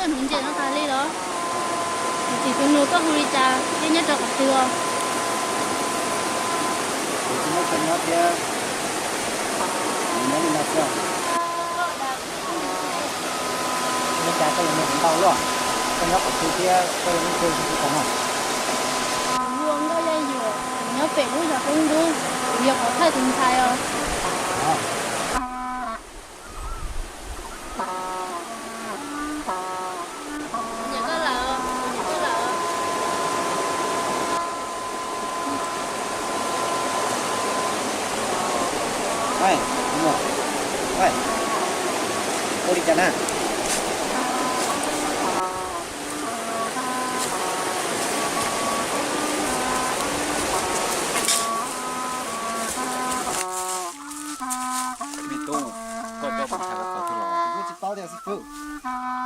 cần hướng dẫn nó ta lên đó chỉ cần nuôi các huri cha cái nhất là cả tưa nó cần nó kia nó đi nào chưa nó cha cái này cũng đau luôn cái nó cũng kia cái nó chơi cũng không luôn đó lên nhiều nhớ về lúc giờ không đúng việc có thay tình thay rồi Ôi, đúng rồi. Ôi, cô đi chắn à? Bị tu, có cho con thằng có thì lo. Cô chỉ tao đi sư phụ.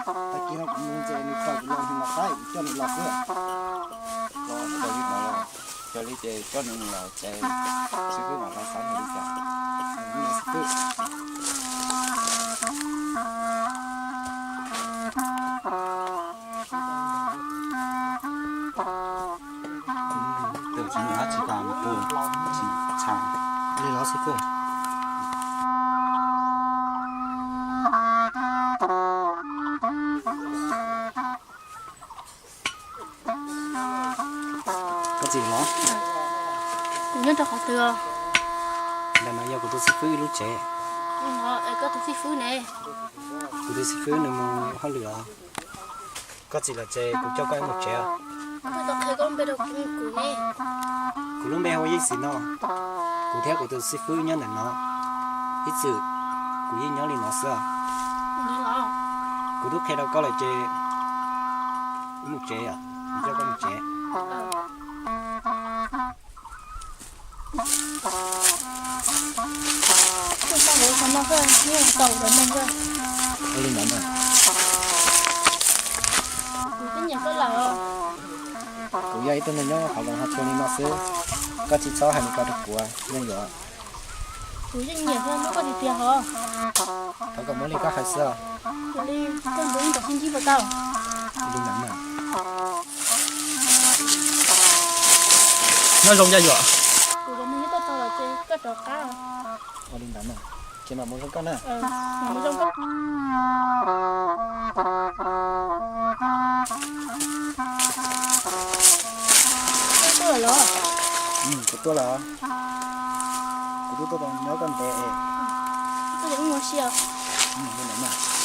Tại kia nó cũng muốn chơi đi phải lo thì nó phải cho nó lo nữa. Lo cho đi nó cho đi chơi cho nên là chơi sư phụ mà nó sáng đi cả. Nó là sư phụ. Từ chính nó chỉ cả một tu chỉ chàng. Đi lo sư phụ. Cái gì nó? cũng nhất là cả tưa Là nó yêu của tôi sư phụ lúc trẻ. nhưng mà có tổ chức phứ này Của tôi sư phụ nó mà họ lừa. Có gì là trẻ cũng cho cái một trẻ. tôi đọc thấy con bé đọc cũng cũ này Của lúc bé họ gì nó. Của theo của tôi sư phụ nhớ là nó. Ít sự của gì nhớ liền nó sao? đi lo Của lúc khi đâu có là trẻ một trẻ à? Cho có một trẻ. chúng ta muốn làm cái như cầu của mình cơ Ở lên đó cái nhà cái là của vậy tôi nhớ họ còn hát cho nên nó sẽ có chỉ cho hai mươi cái được của nên rồi của doanh nghiệp hơn nó có gì tiền hả họ còn muốn đi các hay sao rồi đi con đúng cả xin chi vào tao đi nắm nè Nó rong ra rồi. của mình cái tao là cái trò cá họ đi nắm nè trên mà muốn con nè nó trong cái tôi là của tôi là của tôi còn nhớ con bé tôi cũng mua xe đi nắm nè